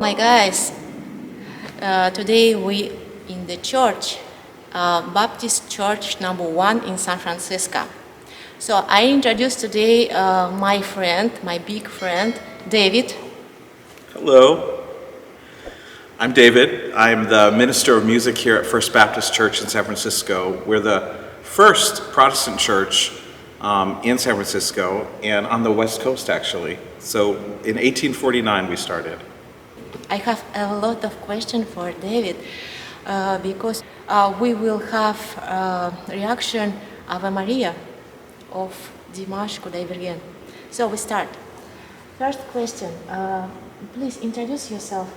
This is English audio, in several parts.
My guys, today we in the church, Baptist Church number 1 in Сан-Франциско. So I introduce today my friend, my big friend, Дэвид. Hello, I'm David. I'm the minister of music here at First Baptist Church in San Francisco. We're the first Protestant church in San Francisco and on the West Coast actually. So in 1849 we started. I have a lot of questions for Дэвид because we will have reaction Ave Maria of Dimash bergen. So we start. First question, please introduce yourself.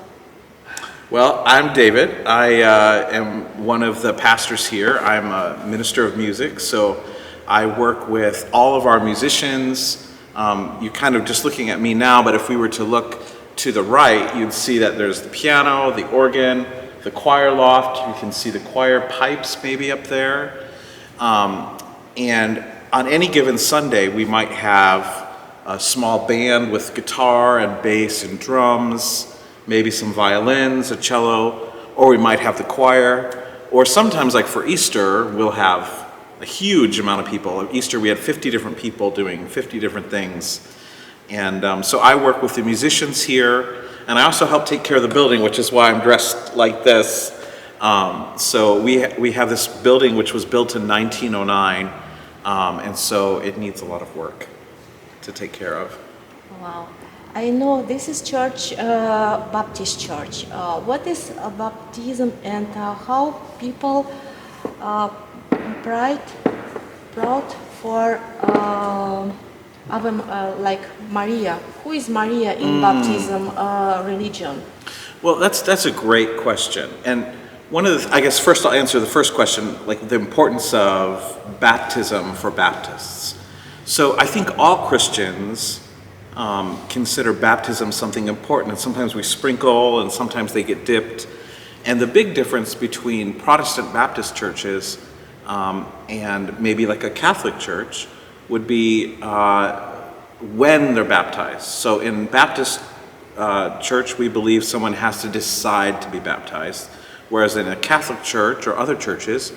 Well, I'm David. I am one of the pastors here. I'm a minister of music, so I work with all of our musicians. You're kind of just looking at me now, but if we were to look to the right, you'd see that there's the piano, the organ, the choir loft. You can see the choir pipes maybe up there. And on any given Sunday, we might have a small band with guitar and bass and drums, maybe some violins, a cello, or we might have the choir. Or sometimes, like for Easter, we'll have a huge amount of people. At Easter, we had 50 different people doing 50 different things. And so I work with the musicians here, and I also help take care of the building, which is why I'm dressed like this. So we have this building which was built in 1909, and so it needs a lot of work to take care of. Wow. I know this is church, Baptist church. What is baptism and how people proud for like Maria? Who is Maria in baptism religion? Well, that's a great question. And one of the, I guess first I'll answer the first question, like the importance of baptism for Baptists. So I think all Christians consider baptism something important, and sometimes we sprinkle and sometimes they get dipped. And the big difference between Protestant Baptist churches and maybe like a Catholic church would be when they're baptized. So in Baptist church, we believe someone has to decide to be baptized, whereas in a Catholic church or other churches,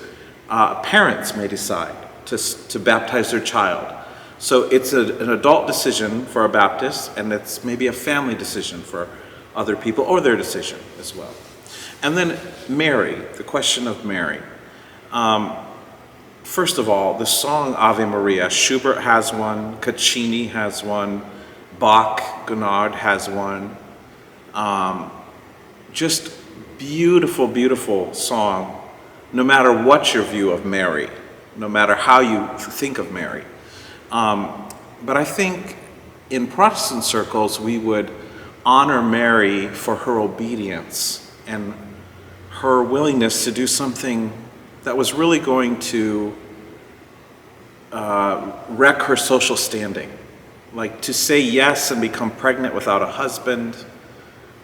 parents may decide to baptize their child. So it's an adult decision for a Baptist, and it's maybe a family decision for other people, or their decision as well. And then Mary, the question of Mary. First of all, the song Ave Maria, Schubert has one, Caccini has one, Bach, Gounod has one. Just beautiful, beautiful song, no matter what your view of Mary, no matter how you think of Mary. But I think in Protestant circles, we would honor Mary for her obedience and her willingness to do something that was really going to wreck her social standing. Like to say yes and become pregnant without a husband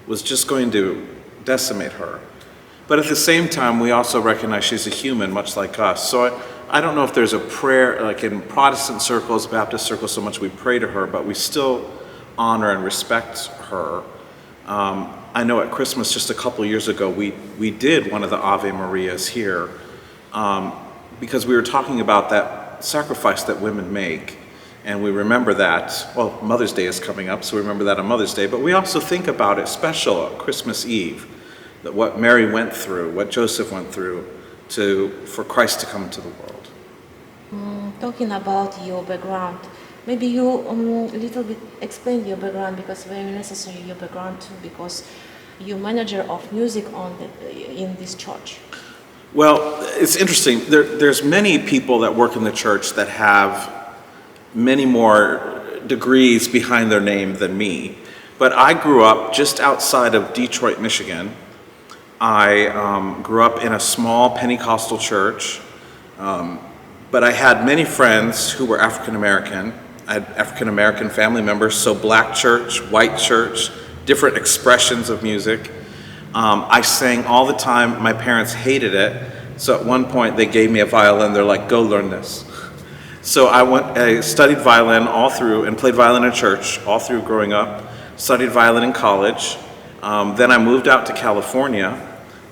was just going to decimate her. But at the same time, we also recognize she's a human, much like us. So I don't know if there's a prayer, like in Protestant circles, Baptist circles, so much we pray to her, but we still honor and respect her. I know at Christmas just a couple years ago, we did one of the Ave Marias here because we were talking about that sacrifice that women make. And we remember that, well, Mother's Day is coming up, so we remember that on Mother's Day, but we also think about it special on Christmas Eve, that what Mary went through, what Joseph went through for Christ to come into the world. Talking about your background, maybe you a little bit explain your background, because very necessary your background too, because you're manager of music in this church. Well, it's interesting. There's many people that work in the church that have many more degrees behind their name than me. But I grew up just outside of Detroit, Michigan. I grew up in a small Pentecostal church, but I had many friends who were African American, I had African American family members, so black church, white church, different expressions of music. I sang all the time. My parents hated it. So at one point they gave me a violin. They're like, go learn this. So I studied violin all through and played violin in church all through growing up. Studied violin in college. Then I moved out to California.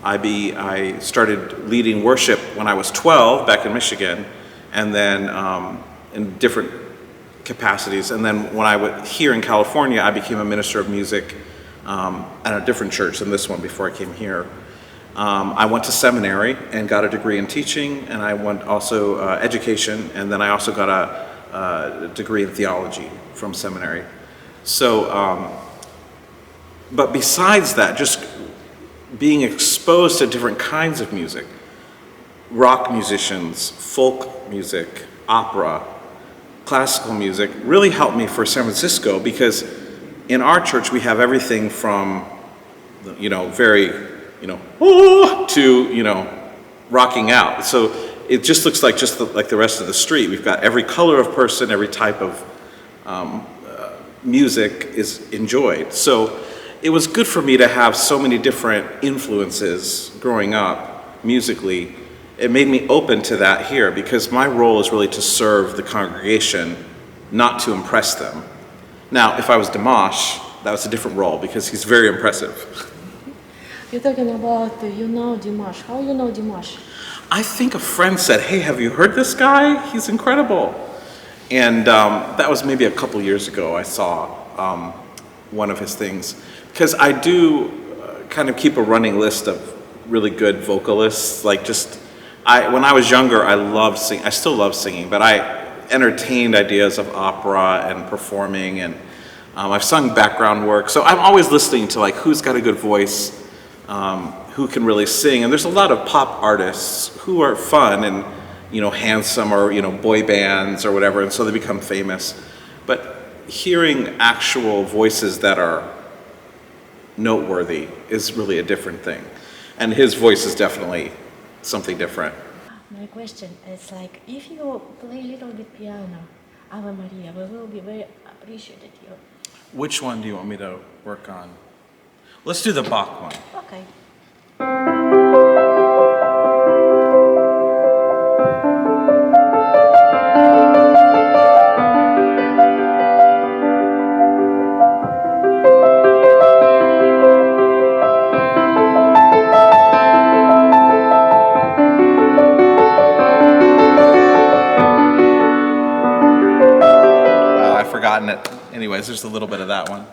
I started leading worship when I was 12 back in Michigan, and then in different capacities. And then when I was here in California, I became a minister of music at a different church than this one before I came here. I went to seminary and got a degree in teaching, and I went also education, and then I also got a degree in theology from seminary. So, but besides that, just being exposed to different kinds of music, rock musicians, folk music, opera, classical music, really helped me for San Francisco, because in our church we have everything from, very, to, rocking out. So it just looks like like the rest of the street. We've got every color of person, every type of music is enjoyed. So it was good for me to have so many different influences growing up musically. It made me open to that here, because my role is really to serve the congregation, not to impress them. Now, if I was Dimash, that was a different role, because he's very impressive. You're talking about, Dimash. How you know Dimash? I think a friend said, hey, have you heard this guy? He's incredible. And that was maybe a couple years ago I saw one of his things. Because I do kind of keep a running list of really good vocalists. When I was younger, I loved singing. I still love singing, but I entertained ideas of opera and performing, and I've sung background work. So I'm always listening to who's got a good voice, who can really sing. And there's a lot of pop artists who are fun and handsome, or boy bands or whatever, and so they become famous. But hearing actual voices that are noteworthy is really a different thing. And his voice is definitely something different. My question is if you play a little bit piano, Ave Maria, we will be very appreciated you. Which one do you want me to work on? Let's do the Bach one. Okay. It. Anyways, there's a little bit of that one.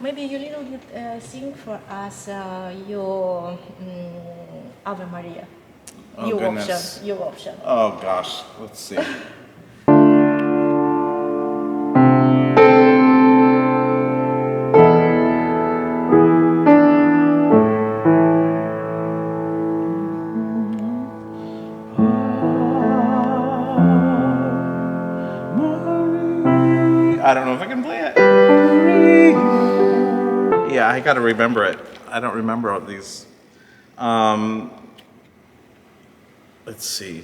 Maybe you little bit sing for us your Ave Maria. Oh, your goodness. option. Your option. Oh gosh, let's see. I don't know if I can play it. Yeah, I gotta remember it. I don't remember all these. Let's see.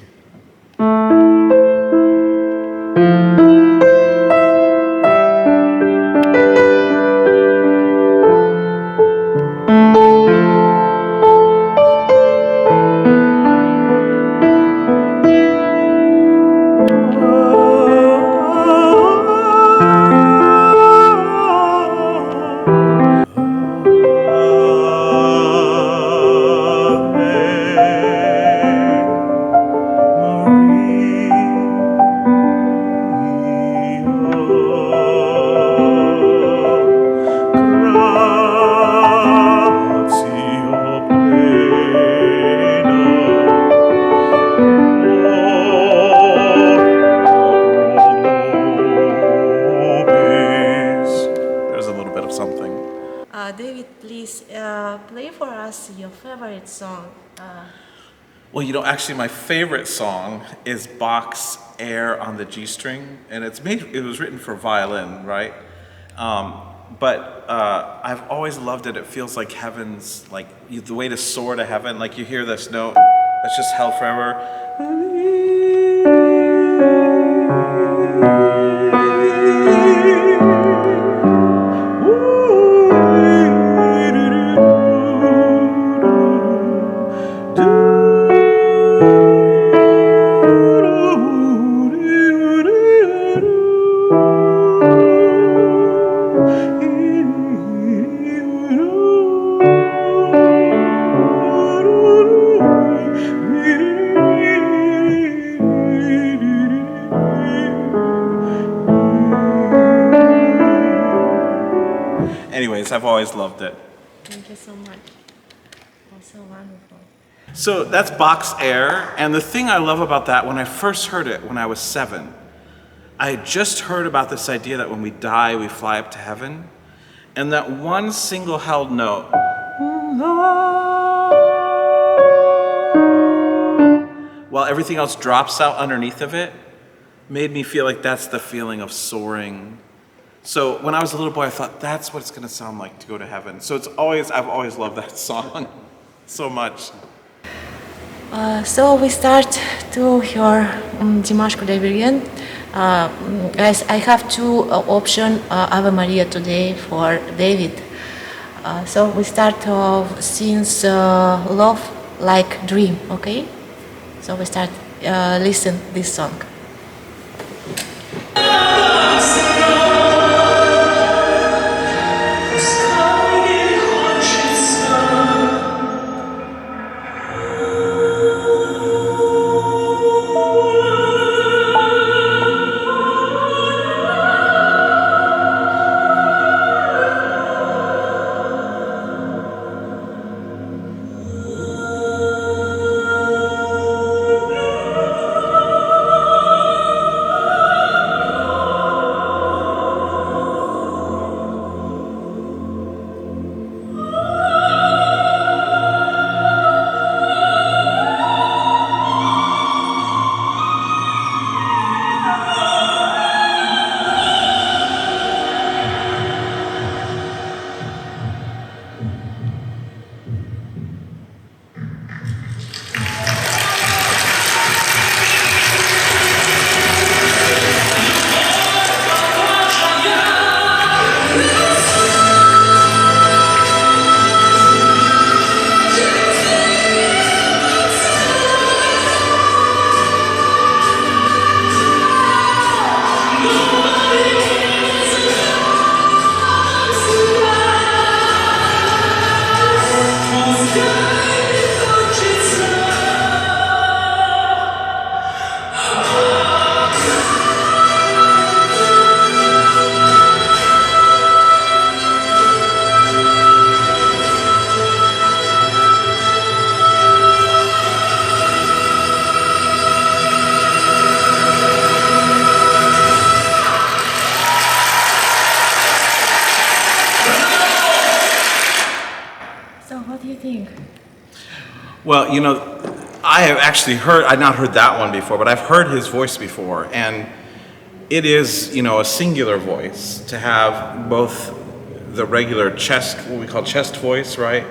David, please play for us your favorite song. Well, actually my favorite song is Bach's Air on the G string, and it was written for violin, right? But I've always loved it. It feels like heaven's, the way to soar to heaven, you hear this note that's just held forever. Anyways, I've always loved it. Thank you so much. Also wonderful. So that's box air, and the thing I love about that, when I first heard it when I was 7, I had just heard about this idea that when we die, we fly up to heaven, and that one single held note, while everything else drops out underneath of it, made me feel like that's the feeling of soaring. So when I was a little boy, I thought that's what it's going to sound like to go to heaven. So I've always loved that song so much. So we start to hear Dimash Kudai Bergen. Guys, I have two options Ave Maria today for David. So we start since Love Like Dream, okay? So we start listen this song. Well, you know, I have actually I'd not heard that one before, but I've heard his voice before, and it is, you know, a singular voice to have both the regular chest, what we call chest voice, right?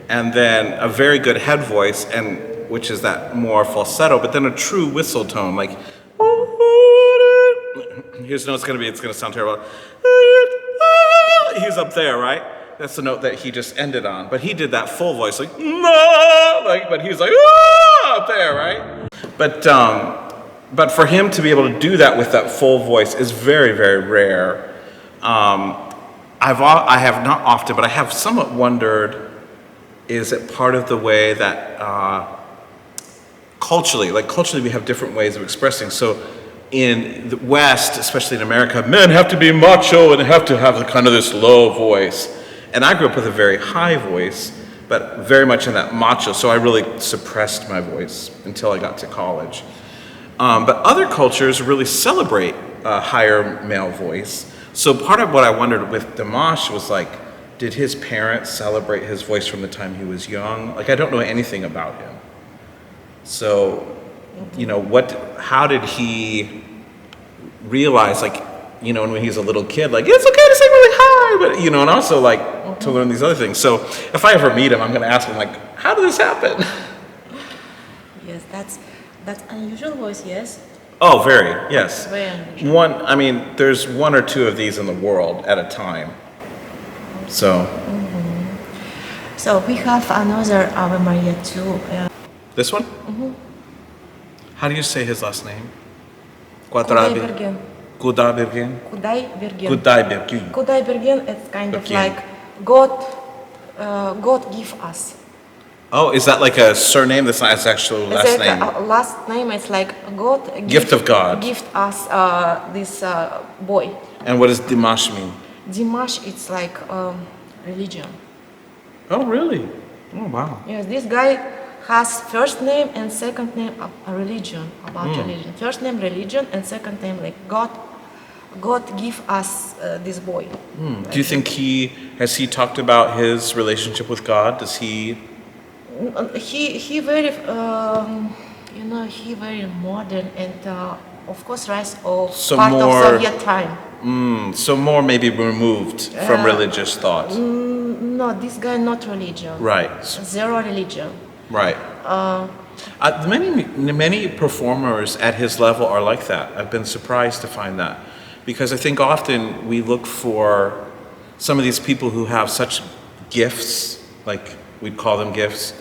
And then a very good head voice, and which is that more falsetto, but then a true whistle tone, like, here's the note it's gonna sound terrible. He's up there, right? That's the note that he just ended on. But he did that full voice, like, but he was like, up there, right? But for him to be able to do that with that full voice is very, very rare. I have not often, but I have somewhat wondered, is it part of the way that culturally we have different ways of expressing. So in the West, especially in America, men have to be macho and they have to have kind of this low voice. And I grew up with a very high voice, but very much in that macho, so I really suppressed my voice until I got to college. But other cultures really celebrate a higher male voice. So part of what I wondered with Dimash was like, did his parents celebrate his voice from the time he was young? Like, I don't know anything about him. So, you know, how did he realize, like, you know, when he's a little kid, like, it's okay to sing really high, but, you know, and also, like, to learn these other things. So if I ever meet him, I'm going to ask him, like, how did this happen? Yes, that's unusual voice, yes? Oh, very, yes. Very unusual. There's one or two of these in the world at a time. So. So we have another Ave Maria too. This one? How do you say his last name? Kudai Bergen. Kudai Bergen? Kudai Bergen. Kudai Bergen. Kudai Bergen, it's kind of Bergen. like God give us. Oh, is that like a surname? That's not his actual last name? Last name is like God. Gift of God. Gift us this boy. And what does Dimash mean? Dimash, it's like religion. Oh, really? Oh, wow. Yes, this guy has first name and second name a religion, about religion. First name religion and second name like God. God give us this boy. Do you think has he talked about his relationship with God? Does he? He very he very modern and of course rise of So part more- of Soviet time. So more maybe removed from religious thought. No, this guy not religion. Right. Zero religion. Right. Many performers at his level are like that. I've been surprised to find that, because I think often we look for some of these people who have such gifts, like we'd call them gifts,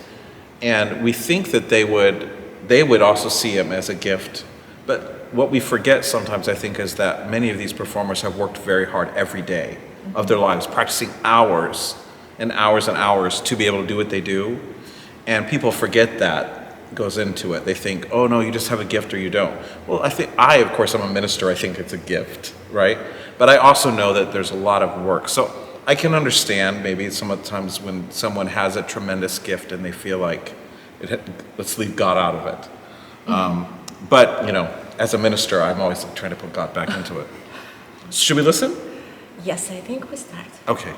and we think that they would also see him as a gift. But what we forget sometimes, I think, is that many of these performers have worked very hard every day of their lives, practicing hours and hours and hours to be able to do what they do. And people forget that goes into it. They think, oh no, you just have a gift or you don't. Well, of course, I'm a minister, I think it's a gift, right? But I also know that there's a lot of work. So I can understand maybe sometimes when someone has a tremendous gift and they feel like, let's leave God out of it. But, as a minister, I'm always trying to put God back into it. Should we listen? Yes, I think we start. Okay.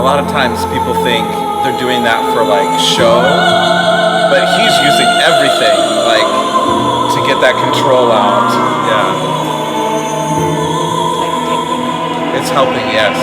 lot of times people think they're doing that for like show, but he's using everything like to get that control out. Yeah. It's helping, yes.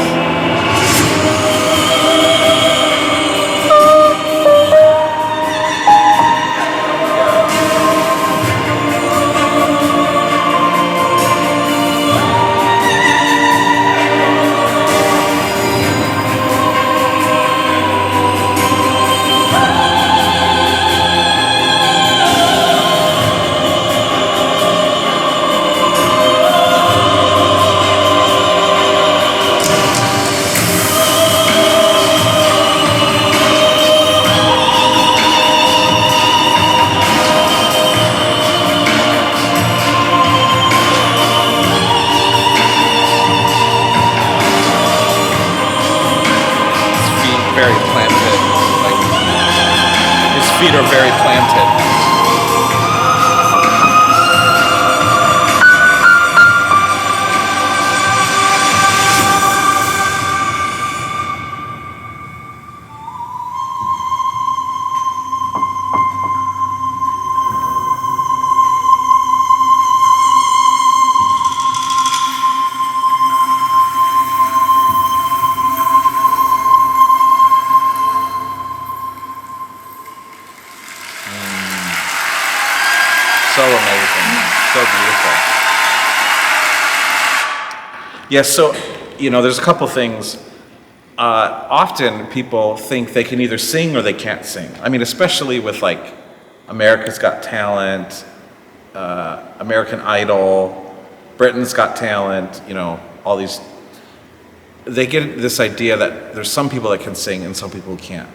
Very planted, like his feet are very planted. So amazing. So beautiful. Yes, so, there's a couple things. Often people think they can either sing or they can't sing. I mean, especially with like America's Got Talent, American Idol, Britain's Got Talent, all these. They get this idea that there's some people that can sing and some people who can't.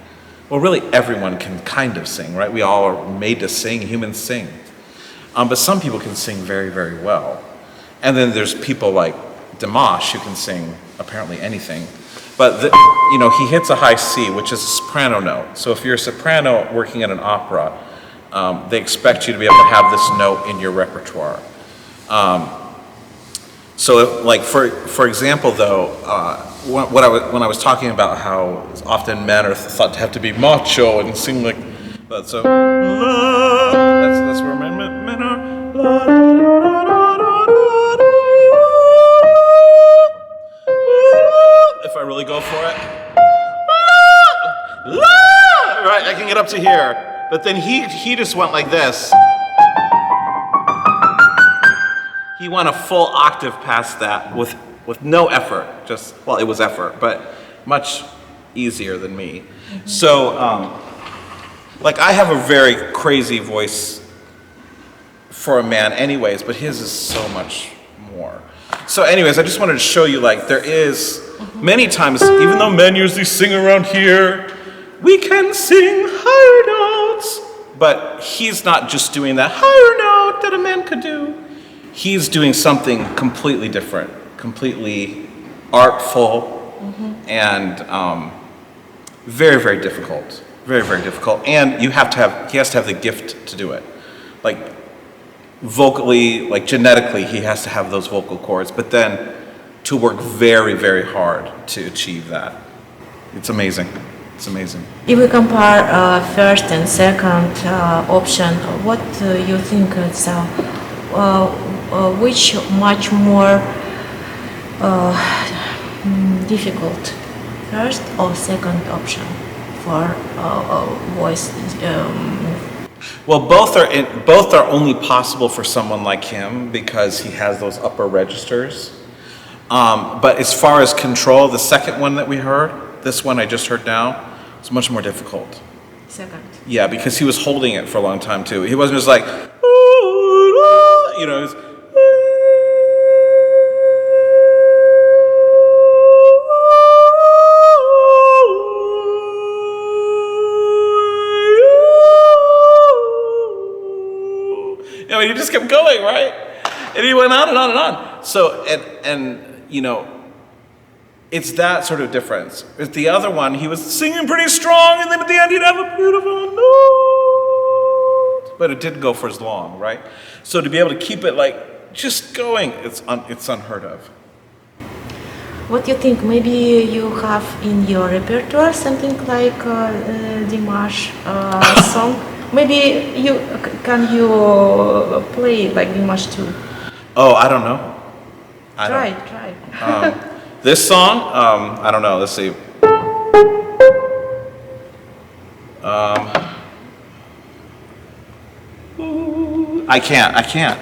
Well, really everyone can kind of sing, right? We all are made to sing, humans sing. But some people can sing very, very well. And then there's people like Dimash who can sing apparently anything. But, he hits a high C, which is a soprano note. So if you're a soprano working at an opera, they expect you to be able to have this note in your repertoire. So, like for example, though, when I was talking about how often men are thought to have to be macho and sing like, so that's where men are. If I really go for it, right, I can get up to here. But then he just went like this. He went a full octave past that with no effort. It was effort, but much easier than me. So, I have a very crazy voice for a man anyways, but his is so much more. So anyways, I just wanted to show you, there is many times, even though men usually sing around here, we can sing higher notes. But he's not just doing that higher note that a man could do. He's doing something completely different, completely artful, and very, very difficult. Very, very difficult. And he has to have the gift to do it. Vocally, genetically, he has to have those vocal cords, but then to work very, very hard to achieve that. It's amazing. It's amazing. If we compare first and second option, what you think it's which much more difficult, first or second option for voice? Well, both are only possible for someone like him because he has those upper registers. But as far as control, the second one that we heard, this one I just heard now, is much more difficult. Second. Yeah, because he was holding it for a long time too. He wasn't just like, it was, he just kept going, right? And he went on and on and on. So, and it's that sort of difference. With the other one, he was singing pretty strong, and then at the end he'd have a beautiful note. But it didn't go for as long, right? So to be able to keep it just going, it's unheard of. What do you think? Maybe you have in your repertoire something like Dimash song? Maybe you play like Dimash too? Oh, I don't know. Try. This song, I don't know. Let's see. I can't.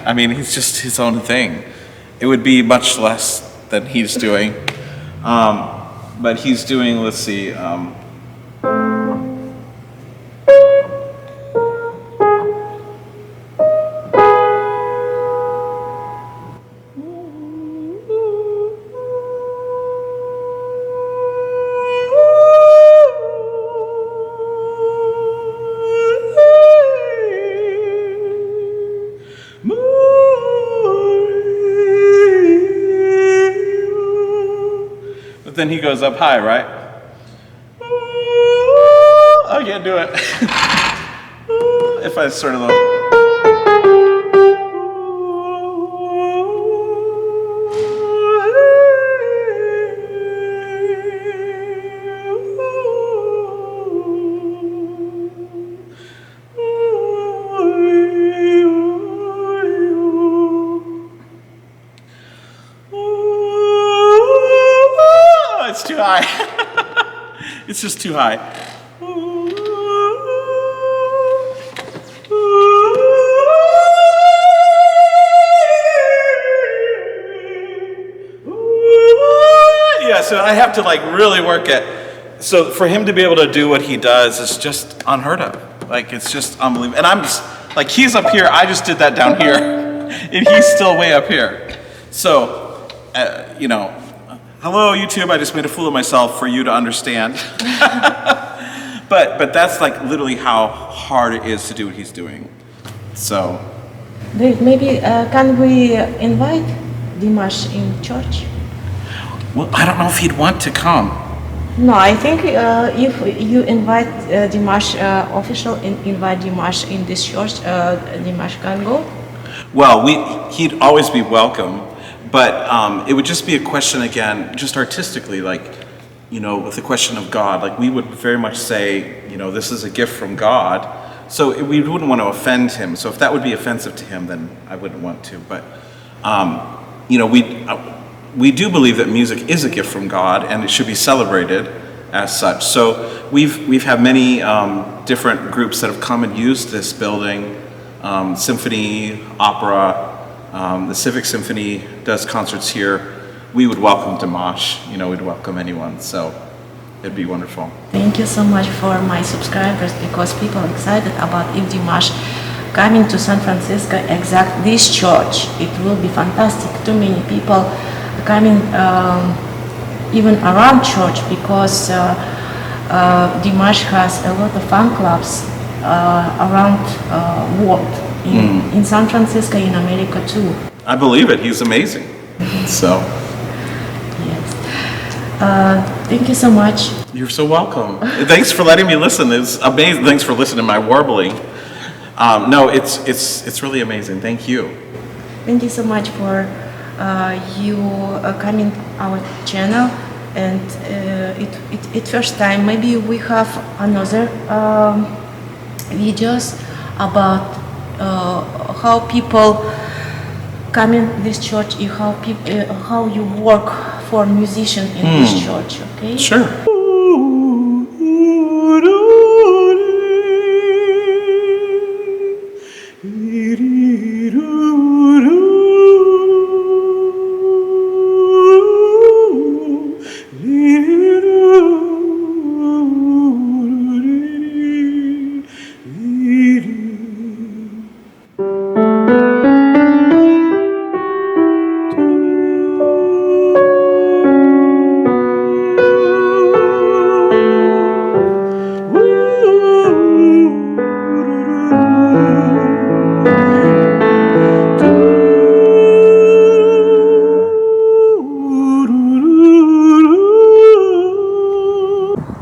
I mean, he's just his own thing. It would be much less than he's doing. But he's doing, let's see. Then he goes up high, right? I can't do it. If I sort of too high. It's just too high. so I have to like really work at. So for him to be able to do what he does is just unheard of. Like it's just unbelievable. And I'm just like he's up here. I just did that down here, and he's still way up here. So hello YouTube. I just made a fool of myself for you to understand. But that's like literally how hard it is to do what he's doing. So. Dave, maybe can we invite Dimash in church? Well, I don't know if he'd want to come. No, I think if you invite Dimash, invite Dimash in this church, Dimash can go. Well, he'd always be welcome, but it would just be a question again, just artistically, like, with the question of God, like we would very much say, this is a gift from God, so we wouldn't want to offend him. So if that would be offensive to him, then I wouldn't want to. But we do believe that music is a gift from God and it should be celebrated as such. So we've had many different groups that have come and used this building, symphony, opera, the Civic Symphony does concerts here. We would welcome Dimash, we'd welcome anyone, so it'd be wonderful. Thank you so much for my subscribers, because people are excited about if Dimash coming to San-Francisco, exact this church. It will be fantastic. Too many people coming even around church, because Dimash has a lot of fan clubs around world, in San Francisco, in America too. I believe it. He's amazing. So. Yes. Thank you so much. You're so welcome. Thanks for letting me listen. It's amazing. Thanks for listening to my warbling. No, it's really amazing. Thank you. Thank you so much for you coming our channel, and it first time maybe we have another videos about how people come in this church, how you work for musician in this church. Okay. Sure.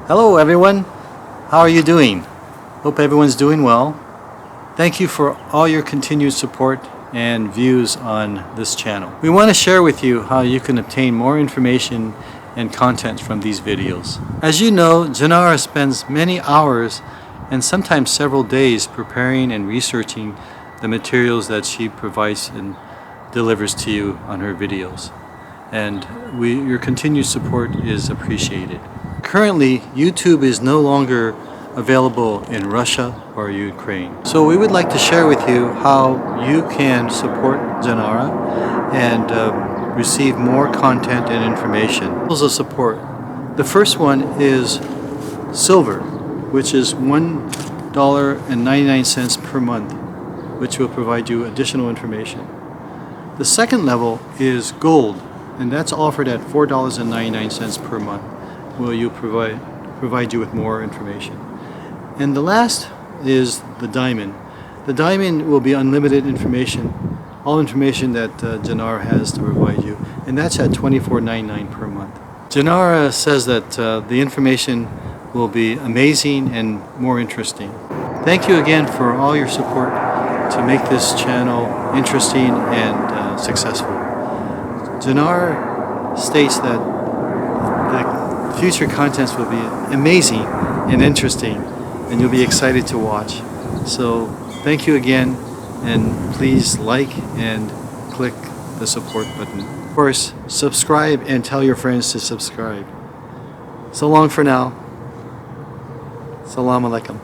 Hello everyone, how are you doing? Hope everyone's doing well. Thank you for all your continued support and views on this channel. We want to share with you how you can obtain more information and content from these videos. As you know, Janara spends many hours and sometimes several days preparing and researching the materials that she provides and delivers to you on her videos. And your continued support is appreciated. Currently, YouTube is no longer available in Russia or Ukraine. So we would like to share with you how you can support Janara and receive more content and information. Levels of support. The first one is silver, which is $1.99 per month, which will provide you additional information. The second level is gold, and that's offered at $4.99 per month. Will you provide you with more information. And the last is the diamond. The diamond will be unlimited information, all information that Janara has to provide you, and that's at $24.99 per month. Janara says that the information will be amazing and more interesting. Thank you again for all your support to make this channel interesting and successful. Janara states that the future contents will be amazing and interesting, and you'll be excited to watch. So thank you again, and please like and click the support button. Of course, subscribe and tell your friends to subscribe. So long for now. Salam alaikum.